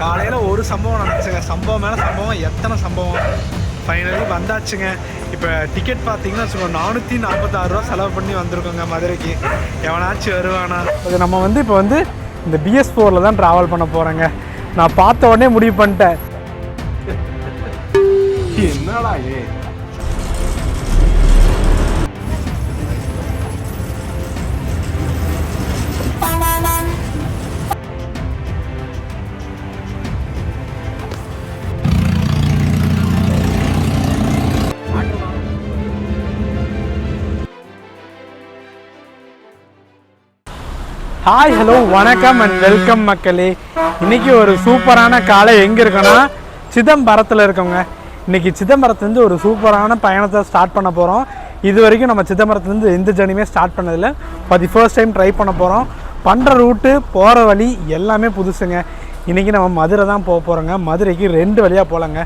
காலையில் ஒரு சம்பவம் நடந்துச்சுங்க. சம்பவம் மேலே சம்பவம், எத்தனை சம்பவம். ஃபைனலி வந்தாச்சுங்க. இப்போ டிக்கெட் பார்த்தீங்கன்னா வச்சுக்கோங்க 446 ரூபா செலவு பண்ணி வந்திருக்கோங்க மதுரைக்கு. எவனாச்சும் வருவானா? அது நம்ம வந்து இப்போ வந்து இந்த BS4 தான் ட்ராவல் பண்ண போகிறேங்க. நான் பார்த்த உடனே முடிவு பண்ணிட்டேன். என்னடா ஹாய், ஹலோ, வணக்கம் அண்ட் வெல்கம் மக்களே. இன்றைக்கி ஒரு சூப்பரான காலை எங்கே இருக்கோன்னா சிதம்பரத்தில் இருக்கோங்க. இன்றைக்கி சிதம்பரத்துலேருந்து ஒரு சூப்பரான பயணத்தை ஸ்டார்ட் பண்ண போகிறோம். இது வரைக்கும் நம்ம சிதம்பரத்துலேருந்து எந்த ஜர்னியுமே ஸ்டார்ட் பண்ணதில்லை. For the first time try பண்ண போகிறோம். பண்ணுற ரூட்டு, போகிற வழி எல்லாமே புதுசுங்க. இன்றைக்கி நம்ம மதுரை தான் போக போகிறோங்க. மதுரைக்கு 2 வழியாக போகலாங்க.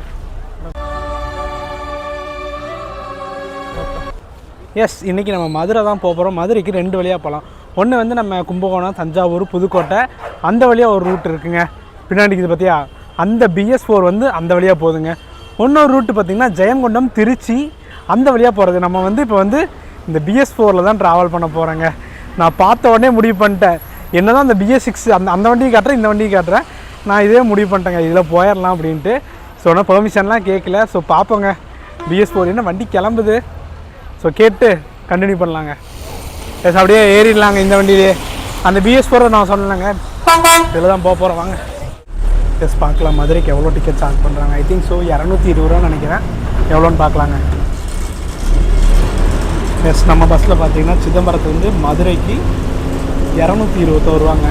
எஸ், இன்றைக்கி நம்ம மதுரை தான் போக போகிறோம். மதுரைக்கு 2 வழியாக போகலாம். ஒன்று வந்து நம்ம கும்பகோணம், தஞ்சாவூர், புதுக்கோட்டை அந்த வழியாக ஒரு ரூட் இருக்குங்க. பின்னாடி இது பார்த்தியா, அந்த BS4 வந்து அந்த வழியாக போகுதுங்க. இன்னொரு ரூட்டு பார்த்திங்கன்னா ஜெயங்கொண்டம், திருச்சி அந்த வழியாக போகிறது. நம்ம வந்து இப்போ வந்து இந்த BS4 தான் ட்ராவல் பண்ண போகிறேங்க. நான் பார்த்த உடனே முடிவு பண்ணிட்டேன். என்ன தான் இந்த BS6 அந்த வண்டியை காட்டுறேன், இந்த வண்டியை காட்டுறேன். நான் இதே முடிவு பண்ணிட்டேங்க, இதில் போயிடலாம் அப்படின்ட்டு. ஸோ ஒன்றும் பெர்மிஷன்லாம் கேட்கல. ஸோ பார்ப்போங்க BS4 என்ன வண்டி கிளம்புது. ஸோ கேட்டு கண்டினியூ பண்ணலாங்க. எஸ், அப்படியே ஏறிடலாங்க இந்த வண்டியிலே. அந்த BS4 நான் சொல்லலைங்க, இதில் தான் போக போகிறோம். வாங்க எஸ், பார்க்கலாம் மதுரைக்கு எவ்வளோ டிக்கெட் சார்ஜ் பண்ணுறாங்க. ஐ திங்க் ஸோ 220 ரூபான்னு நினைக்கிறேன். எவ்வளோன்னு பார்க்கலாங்க. எஸ், நம்ம பஸ்ஸில் பார்த்தீங்கன்னா சிதம்பரத்துலேருந்து மதுரைக்கு 221 ரூபாங்க.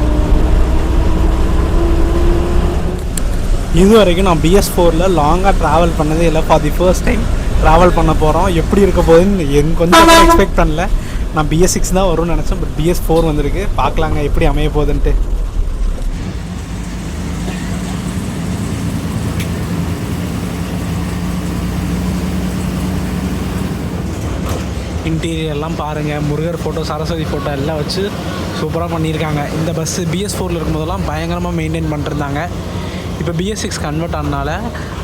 இது வரைக்கும் நான் BS4 லாங்காக ட்ராவல் பண்ணதே இல்லை. For the first time travel பண்ண போகிறோம். எப்படி இருக்க போகுதுன்னு எனக்கு கொஞ்சம் எக்ஸ்பெக்ட் பண்ணல. நான் BS6 தான் வரும்னு நினச்சேன். பட் BS4 வந்திருக்கு. பார்க்கலாங்க எப்படி அமைய போகுதுன்ட்டு. இன்டீரியர்லாம் பாருங்கள். முருகர் ஃபோட்டோ, சரஸ்வதி ஃபோட்டோ எல்லாம் வச்சு சூப்பராக பண்ணியிருக்காங்க. இந்த பஸ்ஸு BS4 இருக்கும்போதெல்லாம் பயங்கரமாக மெயின்டைன் பண்ணிருந்தாங்க. இப்போ BS6 கன்வெர்ட் ஆனனால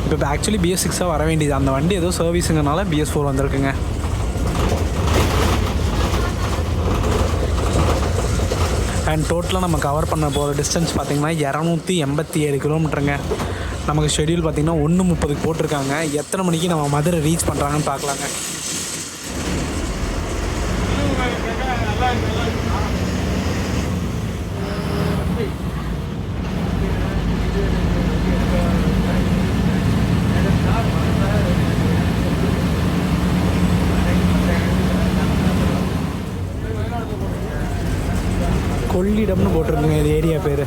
இப்போ ஆக்சுவலி BS6 வர வேண்டியது. அந்த வண்டி ஏதோ சர்வீஸுங்கிறனால BS4 வந்திருக்குங்க. அண்ட் டோட்டலாக நம்ம கவர் பண்ண போகிற டிஸ்டன்ஸ் பார்த்திங்கன்னா 287 கிலோமீட்டருங்க. நமக்கு ஷெடியூல் பார்த்திங்கன்னா 1:30 போட்டிருக்காங்க. எத்தனை மணிக்கு நம்ம மதுரை ரீச் பண்ணுறாங்கன்னு பார்க்கலாங்க. கொள்ளிடம்னு போட்டிருக்குங்க இது ஏரியா பேர்.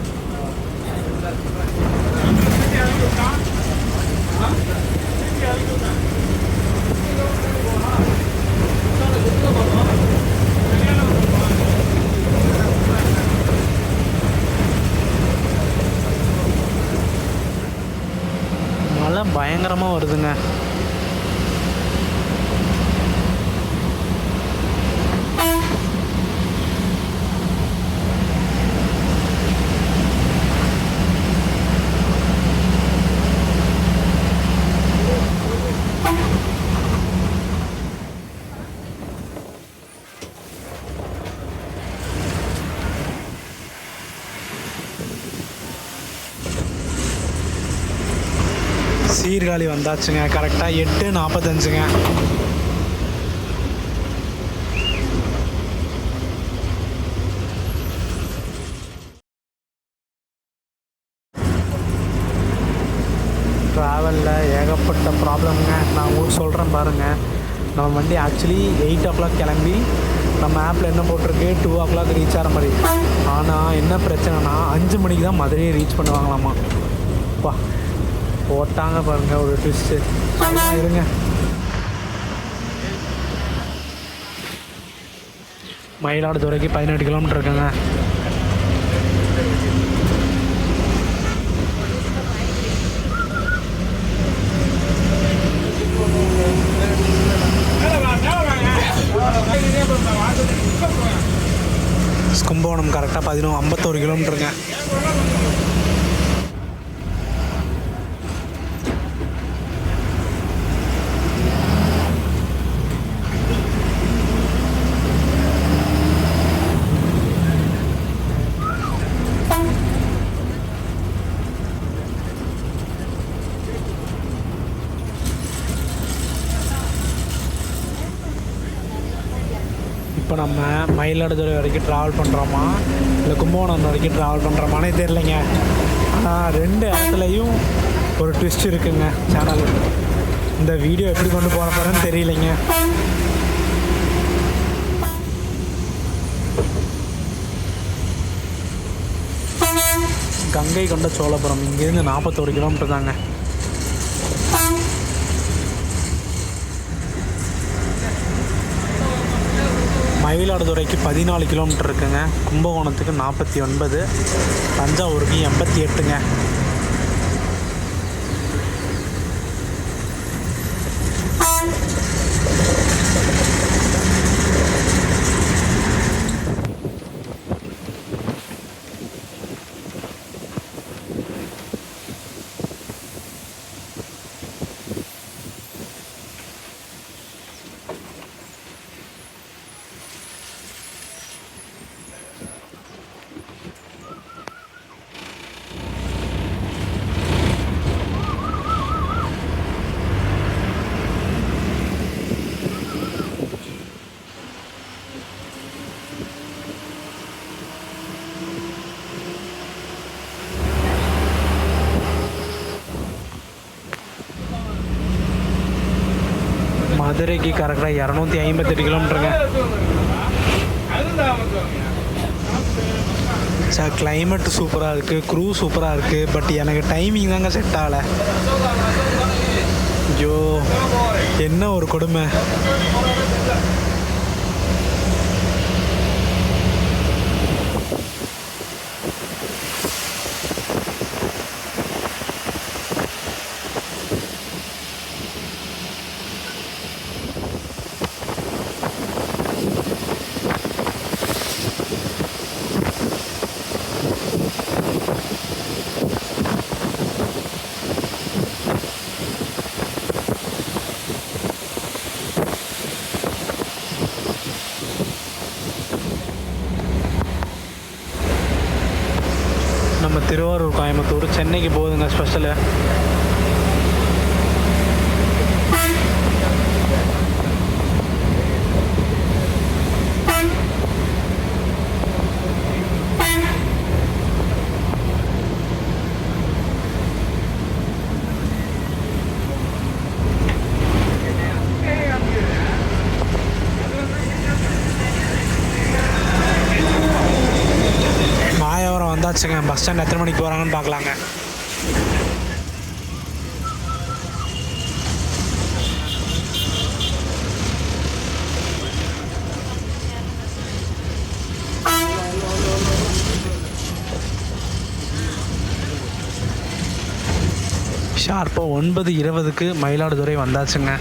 மழை பயங்கரமாக வருதுங்க. சீர்காழி வந்தாச்சுங்க. கரெக்டாக 8:45ங்க. ட்ராவலில் ஏகப்பட்ட ப்ராப்ளம்ங்க. நான் ஊர் சொல்கிறேன் பாருங்கள். நம்ம வண்டி ஆக்சுவலி 8 o'clock கிளம்பி நம்ம ஆப்பில் என்ன போட்டிருக்கு 2 o'clock ரீச் ஆகிற மாதிரி. ஆனால் என்ன பிரச்சனைனா 5 மணிக்கு தான் மதுரையை ரீச் பண்ணுவாங்களாமா. வா போட்டாங்க பாருங்கள் ஒரு ட்விஸ்ட்டு. இருங்க, மயிலாடுதுறைக்கு 18 கிலோமீட்டர் இருக்குங்க. கும்பகோணம் கரெக்டாக 51 கிலோமீட்டருங்க. இப்போ நம்ம மயிலாடுதுறை வரைக்கும் ட்ராவல் பண்ணுறோமா இல்லை கும்பகோணம் வரைக்கும் ட்ராவல் பண்ணுறோமானே தெரிலங்க. ஆனால் 2 இடத்துலையும் ஒரு ட்விஸ்ட் இருக்குங்க சேனல். இந்த வீடியோ எப்படி கொண்டு போக போகிறேன்னு தெரியலைங்க. கங்கை கொண்ட சோழபுரம் இங்கேருந்து 41 கிலோமீட்டர் தாங்க. மயிலாடுதுறைக்கு 14 கிலோமீட்டர் இருக்குங்க. கும்பகோணத்துக்கு 49, தஞ்சாவூருக்கு 88ங்க. மதுரைக்கு கரெக்டாக 258 கிலோமீட்டருங்க. சார் கிளைமேட் சூப்பராக இருக்குது, க்ரூ சூப்பராக இருக்குது. பட் எனக்கு டைமிங் தாங்க செட் ஆகலை. ஐயோ என்ன ஒரு கொடுமை. நம்ம திருவாரூர் கோயம்புத்தூர் சென்னைக்கு போகுதுங்க ஸ்பெஷலு. வந்தாச்சுங்க. பஸ் ஸ்டாண்ட் எத்தனை மணிக்கு போகிறாங்கன்னு பார்க்கலாங்க. ஷார்ப்பாக 9:20க்கு மயிலாடுதுறை வந்தாச்சுங்க.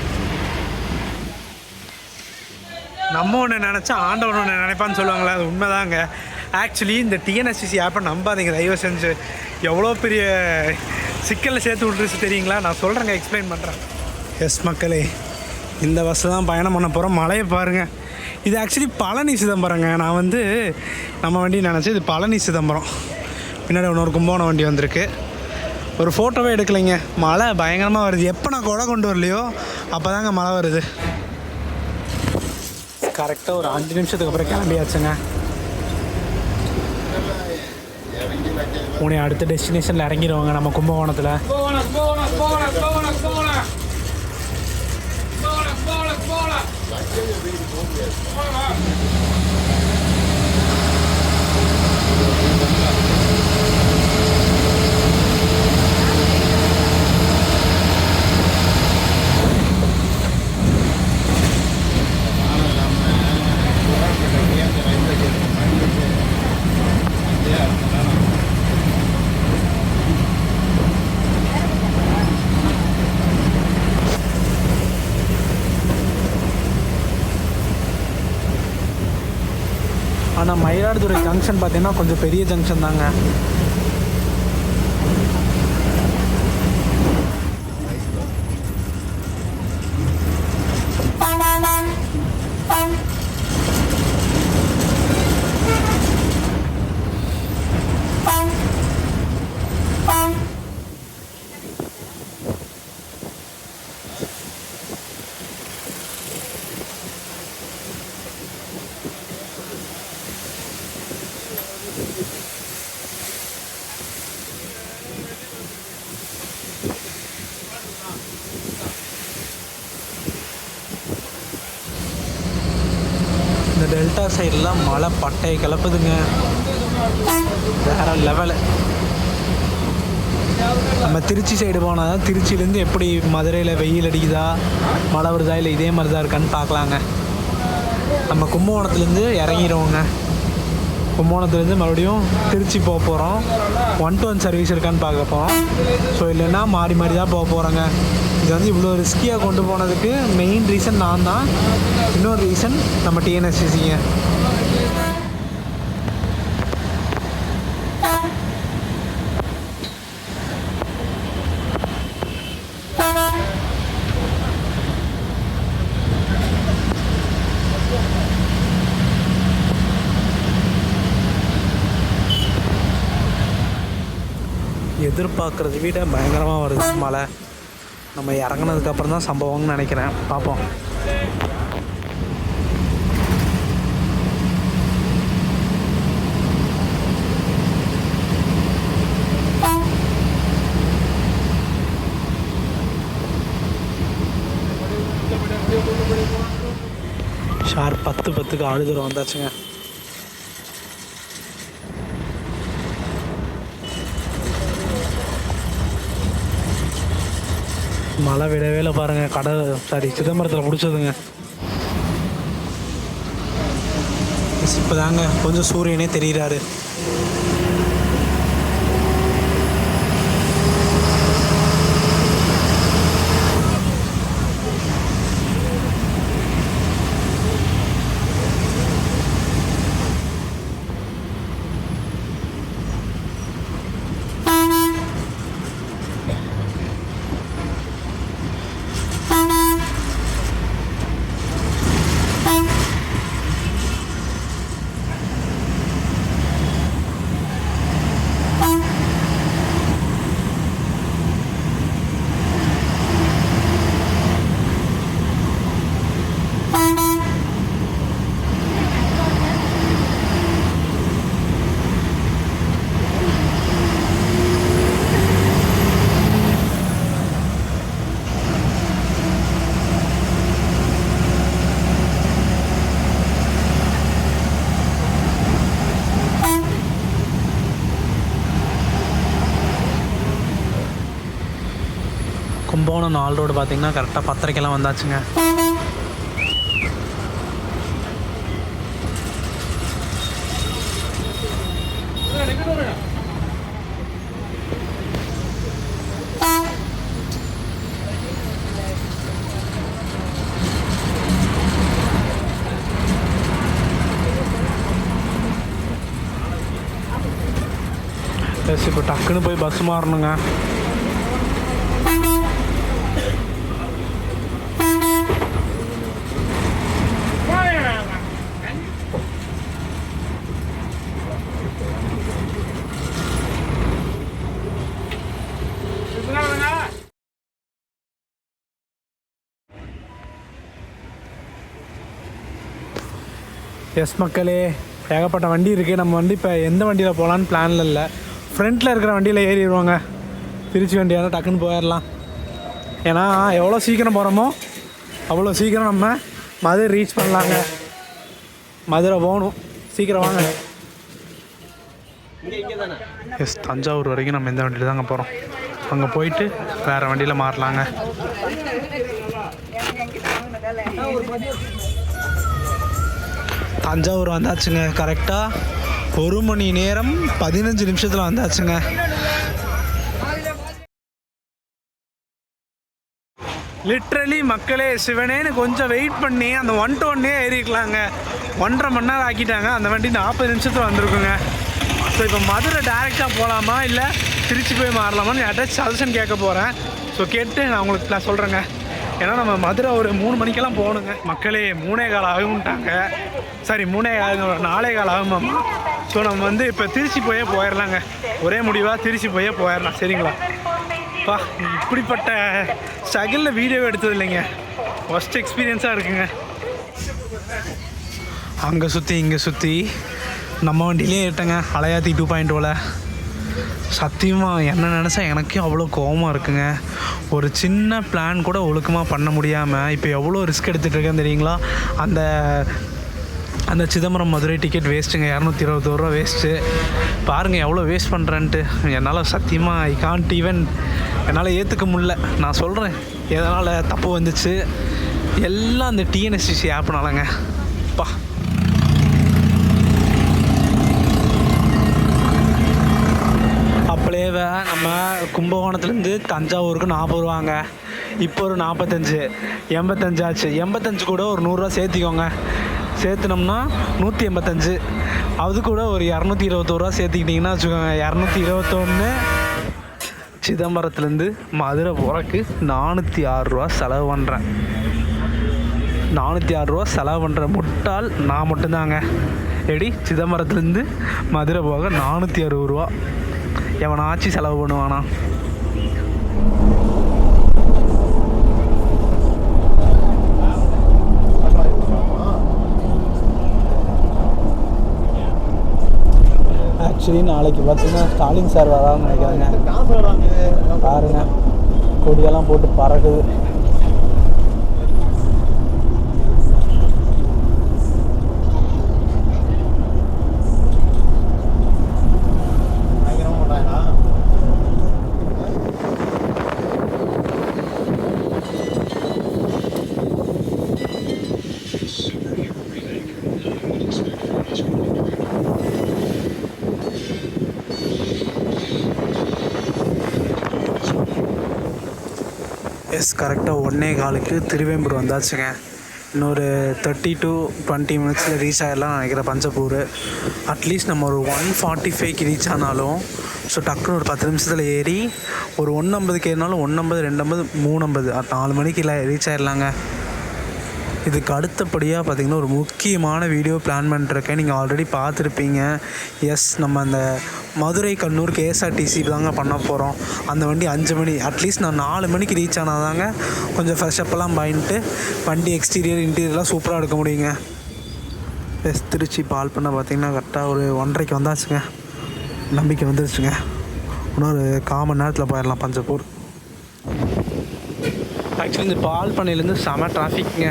நம்ம ஒன்று நினச்சா ஆண்டவன் ஒன்று நினைப்பான்னு சொல்லுவாங்களே, அது உண்மைதாங்க. ஆக்சுவலி இந்த டிஎன்எஸ்சிசி ஆப்பை நம்பாதீங்க தயவு செஞ்சு. எவ்வளோ பெரிய சிக்கலில் சேர்த்து விட்டுருச்சு தெரியுங்களா? நான் சொல்கிறேங்க, எக்ஸ்பிளைன் பண்ணுறேன். எஸ் மக்களே, இந்த பஸ்ஸில் தான் பயணம் பண்ண போகிறோம். மலையை பாருங்கள். இது ஆக்சுவலி பழனி சிதம்பரங்க. நான் வந்து நம்ம வண்டி நினச்சேன், இது பழனி சிதம்பரம். பின்னாடி இன்னொரு கும்பகோணம் வண்டி வந்திருக்கு. ஒரு ஃபோட்டோவே எடுக்கலைங்க. மழை பயங்கரமாக வருது. எப்போ நான் குடை கொண்டு வரலையோ அப்போ தாங்க மழை வருது. கரெக்டாக ஒரு 5 நிமிஷத்துக்கு அப்புறம் கிளம்பியாச்சுங்க. உடனே அடுத்த டெஸ்டினேஷனில் இறங்கிடுவாங்க நம்ம கும்பகோணத்தில். ஆனால் மயிலாடுதுறை ஜங்ஷன் பார்த்தீங்கன்னா கொஞ்சம் பெரிய ஜங்ஷன் தாங்க. டெல்டா சைடில் மழை பட்டையை கிளப்புதுங்க, வேறு லெவலு. நம்ம திருச்சி சைடு போனால் தான் திருச்சியிலேருந்து எப்படி மதுரையில் வெயில் அடிக்குதா மழை வருதா இல்லை இதே மாதிரி தான் இருக்கான்னு பார்க்கலாங்க. நம்ம கும்பகோணத்துலேருந்து இறங்கிடுவோங்க. கும்பகோணத்துலேருந்து மறுபடியும் திருச்சி போக போகிறோம். 1-to-1 சர்வீஸ் இருக்கான்னு பார்க்க போகிறோம். ஸோ இல்லைன்னா மாறி மாறி தான் போக போகிறோங்க. இது வந்து இவ்வளோ ரிஸ்கியாக கொண்டு போனதுக்கு மெயின் ரீசன் நான் தான். இன்னொரு ரீசன் நம்ம டிஎன்எஸ்சிசிங்க. எதிர்பார்க்குறத விட பயங்கரமாக வருது மழை. நம்ம இறங்கினதுக்கப்புறம் தான் சம்பவம்னு நினைக்கிறேன். பார்ப்போம். ஷார்ப் 10:10 ஆளுதூரம் வந்தாச்சுங்க. மழை விடவே பாருங்கள். சிதம்பரத்தில் முடிச்சதுங்க. இப்போ தாங்க கொஞ்சம் சூரியனே தெரிகிறாரு. கும்பகோணம் 4 ரோடு பார்த்திங்கன்னா கரெக்டாக 10:30 வந்தாச்சுங்க. இப்போ டக்குன்னு போய் பஸ் மாறணுங்க. எஸ் மக்களே, ஏகப்பட்ட வண்டி இருக்குது. நம்ம வந்து இப்போ எந்த வண்டியில் போகலான்னு பிளானில் இல்லை. ஃப்ரண்ட்டில் இருக்கிற வண்டியில் ஏறிடுவாங்க. திருச்சி வண்டியால் டக்குன்னு போயிடலாம். ஏன்னா எவ்வளோ சீக்கிரம் போகிறோமோ அவ்வளோ சீக்கிரம் நம்ம மதுரை ரீச் பண்ணலாங்க. மதுரை போகணும், சீக்கிரம் வாங்க. எஸ், தஞ்சாவூர் வரைக்கும் நம்ம எந்த வண்டியில் தாங்க போகிறோம். அங்கே போயிட்டு வேறு வண்டியில் மாறலாங்க. தஞ்சாவூர் வந்தாச்சுங்க. கரெக்டாக 1 மணி நேரம் 15 நிமிஷத்தில் வந்தாச்சுங்க. லிட்ரலி மக்களே, சிவனேன்னு கொஞ்சம் வெயிட் பண்ணி அந்த 1-to-1 ஏறிக்கலாங்க. 1.5 மணி நேரம் ஆக்கிட்டாங்க. அந்த வண்டி 40 நிமிஷத்தில் வந்திருக்குங்க. ஸோ இப்போ மதுரை டேரெக்டாக போகலாமா இல்லை திருச்சி போய் மாறலாமான்னு யார்ட்டாச்சும் சஜஷன் கேட்க போகிறேன். ஸோ கேட்டு நான் உங்களுக்கு நான் சொல்கிறேங்க. ஏன்னா நம்ம மதுரை ஒரு 3 மணிக்கெல்லாம் போகணுங்க. மக்களே 3:15 ஆகும்ட்டாங்க. சாரி 4:15 ஆகுமாம்மா. ஸோ நம்ம வந்து இப்போ திருச்சி போயிடலாங்க. ஒரே முடிவாக திருச்சி போயிடலாம். சரிங்களா? பா, இப்படிப்பட்ட ஸ்ட்ரகிளில் வீடியோ எடுத்தது இல்லைங்க. ஃபஸ்ட் எக்ஸ்பீரியன்ஸாக இருக்குங்க. அங்கே சுற்றி இங்கே சுற்றி நம்ம வண்டியிலே ஏட்டங்க. அலையாத்தி 2.0 சத்தியமாக என்ன நினச்சா எனக்கே அவ்வளோ கோவமாக இருக்குங்க. ஒரு சின்ன பிளான் கூட ஒழுக்கமாக பண்ண முடியாமல் இப்போ எவ்வளோ ரிஸ்க் எடுத்துகிட்டு இருக்கேன்னு தெரியுங்களா? அந்த சிதம்பரம் மதுரை டிக்கெட் வேஸ்ட்டுங்க, 221 ரூபா வேஸ்ட்டு. பாருங்கள் எவ்வளோ வேஸ்ட் பண்ணுறேன்ட்டு. என்னால் சத்தியமாக ஐ காண்ட் ஈவன் என்னால் ஏற்றுக்க முடில. நான் சொல்கிறேன் எதனால் தப்பு வந்துச்சு, எல்லாம் அந்த டிஎன்எஸ்டிசி ஆப்னாலங்க. பா அப்படியே நம்ம கும்பகோணத்துலேருந்து தஞ்சாவூருக்கு 40 ரூபாங்க. இப்போ ஒரு 45, 85 ஆச்சு. 85 கூட ஒரு 100 ரூபா சேர்த்திக்கோங்க. சேர்த்துனோம்னா 185. அது கூட ஒரு 221 ரூபா சேர்த்துக்கிட்டிங்கன்னா வச்சுக்கோங்க, 221. சிதம்பரத்துலேருந்து மதுரை போகிறக்கு 406 ரூபா செலவு பண்ணுறேன். 406 ரூபா செலவு பண்ணுற முட்டாள் நான் மட்டும்தாங்க. எப்படி சிதம்பரத்துலேருந்து மதுரை போக 460 ரூபா எவனாச்சு செலவு பண்ணுவானா? ஆக்சுவலி நாளைக்கு பார்த்தீங்கன்னா ஸ்டாலின் சார் வரான்னு நினைக்கிறாங்க. பாருங்க கொடியெல்லாம் போட்டு பறக்குது. கரெக்டாக 1:15 திருவேம்பூர் வந்தாச்சுங்க. இன்னொரு 30 to 20 மினிட்ஸில் ரீச் ஆகிடலாம் நினைக்கிறேன் பஞ்சப்பூர். அட்லீஸ்ட் நம்ம ஒரு 1:45 ரீச் ஆனாலும் ஸோ டக்குன்னு ஒரு 10 நிமிஷத்தில் ஏறி ஒரு 1:50 ஏறினாலும் 1:50, 2:50, 3:50 4 மணிக்கு ரீச் ஆகிடலாங்க. இதுக்கு அடுத்தபடியாக பார்த்திங்கன்னா ஒரு முக்கியமான வீடியோ பிளான் பண்ணிட்டுருக்கேன். நீங்கள் ஆல்ரெடி பார்த்துருப்பீங்க. எஸ், நம்ம அந்த மதுரை கண்ணூர் கேஎஸ்ஆர்டிசி தாங்க பண்ண போகிறோம். அந்த வண்டி 5 மணி, அட்லீஸ்ட் நான் 4 மணிக்கு ரீச் ஆனால் தாங்க கொஞ்சம் ஃப்ரெஷ்ஷப்பெல்லாம் பண்ணிட்டு வண்டி எக்ஸ்டீரியர் இன்டீரியர்லாம் சூப்பராக எடுக்க முடியுங்க. எஸ், திருச்சி பால் பண்ண பார்த்திங்கன்னா கரெக்டாக ஒரு 1:30 வந்தாச்சுங்க. நம்பிக்கை வந்துருச்சுங்க. இன்னொரு 1/4 மணி நேரத்தில் போயிடலாம் பஞ்சப்பூர். ஆக்சுவலி இந்த பால் பண்ணையிலேருந்து செம டிராஃபிக்ங்க.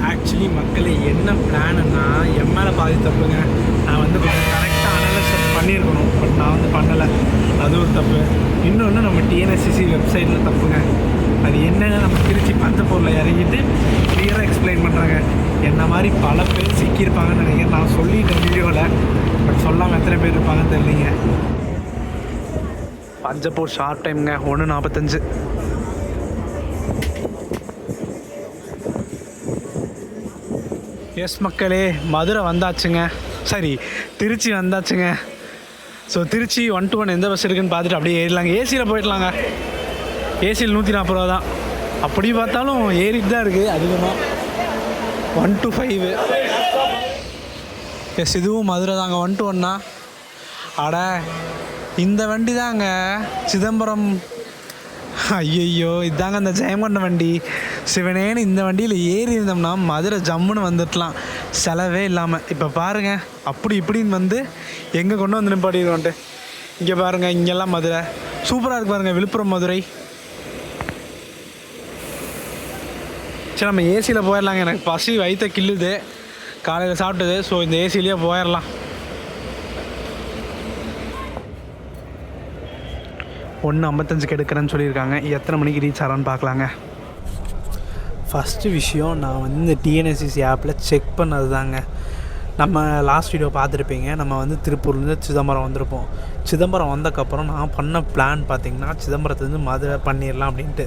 ஆக்சுவலி மக்களே என்ன பிளானுன்னா என் மேலே பாதி தப்புங்க. நான் வந்து கொஞ்சம் கரெக்டாக அனலைஸ் பண்ணியிருக்கணும், பட் நான் வந்து பண்ணலை. அது ஒரு தப்பு. இன்னொன்று நம்ம டிஎன்எஸ்சிசி வெப்சைட்டில் தப்புங்க. அது என்னென்னு நம்ம திருச்சி பஞ்சப்பூரில் இறங்கிட்டு கிளியராக எக்ஸ்பிளைன் பண்ணுறாங்க. என்ன மாதிரி பல பேர் சிக்கியிருப்பாங்கன்னு நினைக்கிறேன். நான் சொல்லிட்டேன் வீடியோவில், பட் சொல்லாமல் எத்தனை பேர் இருப்பாங்கன்னு தெரியலிங்க. பஞ்சப்பூர் ஷார்ட் டைமுங்க, 1:45. எஸ் மக்களே, மதுரை வந்தாச்சுங்க. சரி, திருச்சி வந்தாச்சுங்க. ஸோ திருச்சி 1 to 1 எந்த பஸ் இருக்குதுன்னு பார்த்துட்டு அப்படியே ஏறிடலாங்க. ஏசியில் போயிடலாங்க. ஏசியில் 140 ரூபா தான். அப்படி பார்த்தாலும் ஏறிட்டு தான் இருக்குது அதிகமாக. 1 to 5. எஸ், இதுவும் மதுரை தாங்க. 1 to 1 அட இந்த வண்டி தாங்க சிதம்பரம். ஐயோ, இதாங்க அந்த ஜெயங்கொண்ட வண்டி. சிவனேன்னு இந்த வண்டியில் ஏறி இருந்தோம்னா மதுரை ஜம்முன்னு வந்துடலாம் செலவே இல்லாமல். இப்போ பாருங்கள், அப்படி இப்படின்னு வந்து எங்கே கொண்டு வந்து நிப்பாட்டிடுவோன்ட்டு. இங்கே பாருங்கள், இங்கெல்லாம் மதுரை சூப்பராக இருக்குது பாருங்கள். விழுப்புரம் மதுரை. சரி, நம்ம ஏசியில் போயிடலாங்க. எனக்கு பசி வயிற்ற கிள்ளுது, காலையில் சாப்பிட்டது. ஸோ இந்த ஏசிலேயே போயிடலாம். 1:55 எடுக்கிறேன்னு சொல்லியிருக்காங்க. எத்தனை மணிக்கு ரீச் ஆகிறான்னு பார்க்கலாங்க. ஃபஸ்ட்டு விஷயம், நான் வந்து இந்த டிஎன்எஸ்சிசி ஆப்பில் செக் பண்ணது தாங்க. நம்ம லாஸ்ட் வீடியோ பார்த்துருப்பீங்க. நம்ம வந்து திருப்பூர்லேருந்து சிதம்பரம் வந்திருப்போம். சிதம்பரம் வந்தக்கப்புறம் நான் பண்ண பிளான் பார்த்திங்கன்னா சிதம்பரத்துலேருந்து மதுரை பண்ணிடலாம் அப்படின்ட்டு.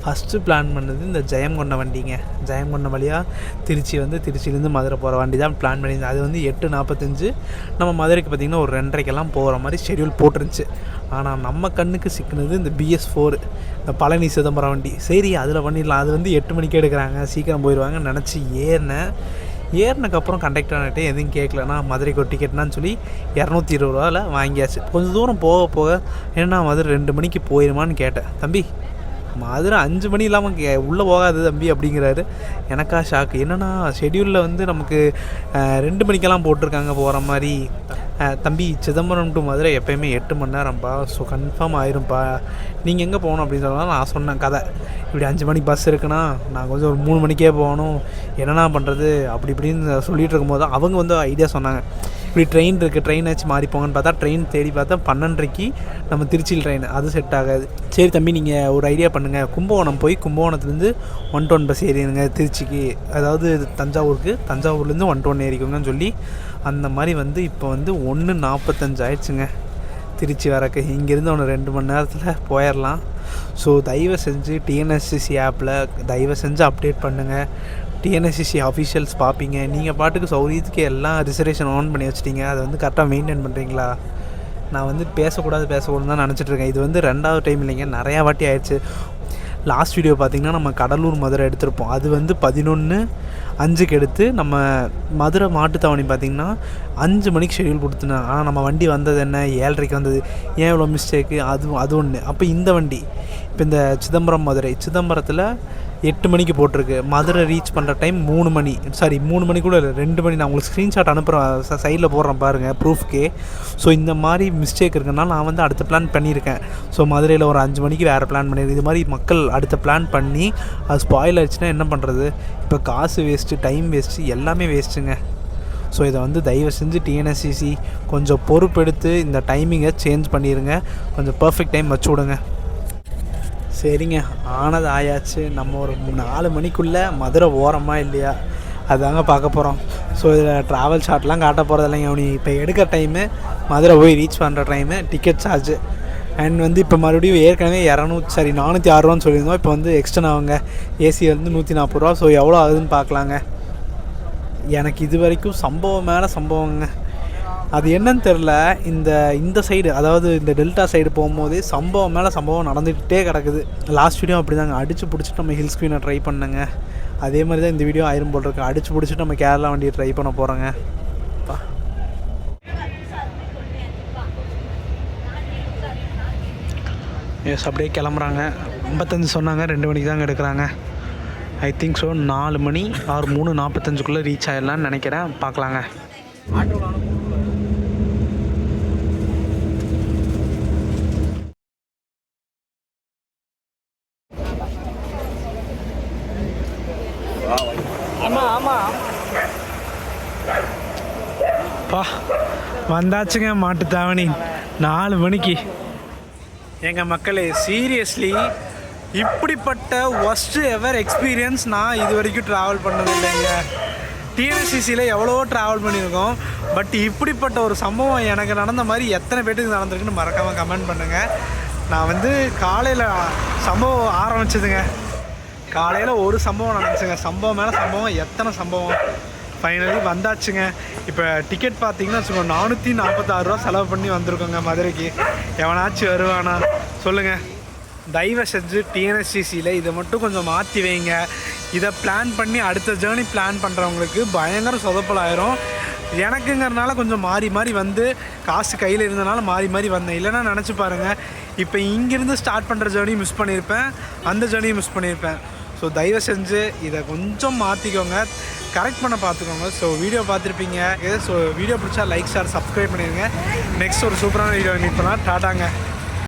ஃபஸ்ட்டு பிளான் பண்ணது இந்த ஜெயங்கொண்ட வண்டிங்க. ஜெயங்கொண்ட வழியாக திருச்சி வந்து திருச்சியிலேருந்து மதுரை போகிற வண்டி தான் பிளான் பண்ணியிருந்தேன். அது வந்து 8:45. நம்ம மதுரைக்கு பார்த்திங்கன்னா ஒரு 2:30 போகிற மாதிரி ஷெடியூல் போட்டுருந்துச்சு. ஆனால் நம்ம கண்ணுக்கு சிக்கினது இந்த BS4, இந்த பழனி சிதம்பரம் வண்டி. சரி, அதில் பண்ணிடலாம். அது வந்து 8 மணிக்கு எடுக்கிறாங்க, சீக்கிரம் போயிடுவாங்கன்னு நினச்சி ஏறினக்கப்புறம் கண்டக்டர்கிட்ட எதுவும் கேட்கலன்னா மதுரைக்கு ஒரு டிக்கெட்னான்னு சொல்லி 220 ரூபாவில் வாங்கியாச்சு. கொஞ்சம் தூரம் போக போக ஏன்னா மதுரை 2 மணிக்கு போயிடுமான்னு கேட்டேன். தம்பி, மதுரை 5 மணி இல்லாமல் உள்ளே போகாது தம்பி அப்படிங்கிறாரு. எனக்கா ஷாக்கு. என்னென்னா ஷெடியூலில் வந்து நமக்கு 2 மணிக்கெல்லாம் போட்டிருக்காங்க போகிற மாதிரி. தம்பி சிதம்பரம் டு மதுரை எப்போயுமே 8 மணி நேரம்ப்பா, ஸோ கன்ஃபார்ம் ஆயிரும்ப்பா, நீங்கள் எங்கே போகணும் அப்படின்னு சொன்னால் நான் சொன்னேன் கதை, இப்படி 5 மணிக்கு பஸ் இருக்குன்னா நான் கொஞ்சம் ஒரு 3 மணிக்கே போகணும், என்னென்னா பண்ணுறது அப்படி இப்படின்னு சொல்லிகிட்டு இருக்கும்போது அவங்க வந்து ஐடியா சொன்னாங்க, இப்படி ட்ரெயின் இருக்குது, ட்ரெயின் ஆச்சு மாறி போங்கன்னு பார்த்தா ட்ரெயின் தேடி பார்த்தா 12:30 நம்ம திருச்சியில் ட்ரெயின், அது செட் ஆகாது. சரி தம்பி நீங்கள் ஒரு ஐடியா பண்ணுங்கள், கும்பகோணம் போய் கும்பகோணத்துலேருந்து 1-1 பஸ் ஏறிடுங்க திருச்சிக்கு, அதாவது தஞ்சாவூருக்கு, தஞ்சாவூர்லேருந்து 1-1 ஏறிக்கோங்கன்னு சொல்லி அந்த மாதிரி வந்து இப்போ வந்து 1:45 ஆயிடுச்சுங்க திருச்சி வரக்கு. இங்கேருந்து ஒன்று 2 மணி நேரத்தில் போயிடலாம். ஸோ தயவு செஞ்சு டிஎன்எஸ்சிசி ஆப்பில் தயவு செஞ்சு அப்டேட் பண்ணுங்கள். டிஎன்எஸ்சிசி அஃபிஷியல்ஸ் பார்ப்பீங்க, நீங்கள் பாட்டுக்கு சௌரியத்துக்கு எல்லாம் ரிசர்வேஷன் ஆன் பண்ணி வச்சிட்டிங்க, அதை வந்து கரெக்டாக மெயின்டைன் பண்ணுறீங்களா? நான் வந்து பேசக்கூடாதுன்னு தான் நினச்சிட்ருக்கேன். இது வந்து 2வது டைம் இல்லைங்க, நிறையா வாட்டி ஆயிடுச்சு. லாஸ்ட் வீடியோ பார்த்திங்கன்னா நம்ம கடலூர் மதுரை எடுத்திருப்போம், அது வந்து 11:05 எடுத்து நம்ம மதுரை மாட்டுத்தாவணி பார்த்திங்கன்னா 5 மணிக்கு ஷெடியூல் கொடுத்துனேன். ஆனால் நம்ம வண்டி வந்தது என்ன 7:30 வந்தது, ஏன் இவ்வளோ மிஸ்டேக்கு? அது ஒன்று. அப்போ இந்த வண்டி இப்போ இந்த சிதம்பரம் மதுரை, சிதம்பரத்தில் 8 மணிக்கு போட்டிருக்கு, மதுரை ரீச் பண்ணுற டைம் 3 மணி, சாரி 3 மணி கூட இல்லை 2 மணி. நான் உங்களுக்கு ஸ்க்ரீன்ஷாட் அனுப்புகிறேன், சைடில் போடுறேன் பாருங்கள் ப்ரூஃப்கே. ஸோ இந்த மாதிரி மிஸ்டேக் இருக்குனால நான் வந்து அடுத்த பிளான் பண்ணியிருக்கேன். ஸோ மதுரையில் ஒரு 5 மணிக்கு வேறு பிளான் பண்ணியிருக்கேன். இது மாதிரி மக்கள் அடுத்த பிளான் பண்ணி அது ஸ்பாயில் ஆயிடுச்சுன்னா என்ன பண்ணுறது? இப்போ காசு வேஸ்ட்டு, டைம் வேஸ்ட்டு, எல்லாமே வேஸ்ட்டுங்க. ஸோ இதை வந்து தயவு செஞ்சு டிஎன்எஸ்சிசி கொஞ்சம் பொறுப்பெடுத்து இந்த டைமிங்கை சேஞ்ச் பண்ணிடுங்க, கொஞ்சம் பர்ஃபெக்ட் டைம் வச்சு விடுங்க. சரிங்க, ஆனது ஆயாச்சு. நம்ம ஒரு 4 மணிக்குள்ளே மதுரை ஓரமா இல்லையா அதுதாங்க பார்க்க போகிறோம். ஸோ இதில் ட்ராவல் ஷார்ட்லாம் காட்ட போகிறது இல்லைங்க. அவனி இப்போ எடுக்கிற டைமு, மதுரை போய் ரீச் பண்ணுற டைமு, டிக்கெட் சார்ஜு அண்ட் வந்து இப்போ மறுபடியும் ஏற்கனவே 406 ரூபான்னு சொல்லியிருந்தோம், இப்போ வந்து எக்ஸ்டன் ஆகுங்க, ஏசி வந்து 140 ரூபா. ஸோ எவ்வளோ ஆகுதுன்னு பார்க்கலாங்க. எனக்கு இது வரைக்கும் சம்பவம் மேலே சம்பவங்க, அது என்னன்னு தெரில. இந்த சைடு, அதாவது இந்த டெல்டா சைடு போகும்போதே சம்பவம் மேலே சம்பவம் நடந்துகிட்டே கிடக்குது. லாஸ்ட் வீடியோ அப்படி தாங்க, அடித்து பிடிச்சிட்டு நம்ம ஹில் ஸ்க்ரீனை ட்ரை பண்ணேங்க. அதே மாதிரி தான் இந்த வீடியோ ஆயிரம் போட்டிருக்கு, அடித்து பிடிச்சிட்டு நம்ம கேரளா வண்டியை ட்ரை பண்ண போகிறோங்க. எஸ், அப்படியே கிளம்புறாங்க. 55 சொன்னாங்க, 2 மணிக்கு தாங்க எடுக்கிறாங்க. ஐ திங்க் ஸோ 4 மணி ஆர் 3:45 ரீச் ஆகிடலான்னு நினைக்கிறேன். பார்க்கலாங்க. வந்தாச்சுங்க மாட்டுத்தாவணி 4 மணிக்கு. எங்கள் மக்களே, சீரியஸ்லி இப்படிப்பட்ட ஒஸ்ட்டு எவர் எக்ஸ்பீரியன்ஸ் நான் இது வரைக்கும் ட்ராவல் பண்ணது இல்லைங்க. டிஎன்எஸ்சிசியில் எவ்வளவோ ட்ராவல் பண்ணியிருக்கோம், பட் இப்படிப்பட்ட ஒரு சம்பவம் எனக்கு நடந்த மாதிரி எத்தனை பேட்டுக்கு நடந்திருக்குன்னு மறக்காமல் கமெண்ட் பண்ணுங்கள். நான் வந்து காலையில் சம்பவம் ஆரம்பிச்சதுங்க, காலையில் ஒரு சம்பவம் நடந்துச்சுங்க, சம்பவம் மேலே சம்பவம், எத்தனை சம்பவம். ஃபைனலி வந்தாச்சுங்க. இப்போ டிக்கெட் பார்த்தீங்கன்னா 446 ரூபா செலவு பண்ணி வந்திருக்கோங்க மதுரைக்கு. எவனாச்சும் வருவானா சொல்லுங்கள்? தயவு செஞ்சு டிஎன்எஸ்சிசியில் இதை மட்டும் கொஞ்சம் மாற்றி வைங்க. இதை பிளான் பண்ணி அடுத்த ஜேர்னி பிளான் பண்ணுறவங்களுக்கு பயங்கர சொதப்பலாயிரும். எனக்குங்கிறனால கொஞ்சம் மாறி வந்து காசு கையில் இருந்தனால மாறி வந்தேன். இல்லைன்னா நினச்சி பாருங்கள், இப்போ இங்கேருந்து ஸ்டார்ட் பண்ணுற ஜேர்னி மிஸ் பண்ணியிருப்பேன், அந்த ஜேர்னியும் மிஸ் பண்ணியிருப்பேன். ஸோ தயவு செஞ்சு இதை கொஞ்சம் மாற்றிக்கோங்க, கரெக்ட் பண்ண பார்த்துக்கோங்க. ஸோ வீடியோ பார்த்துருப்பீங்க. ஸோ வீடியோ பிடிச்சா லைக், ஷேர், சப்ஸ்கிரைப் பண்ணிடுங்க. நெக்ஸ்ட் ஒரு சூப்பரான வீடியோ மீட் பண்ணலாம். டாட்டாங்க.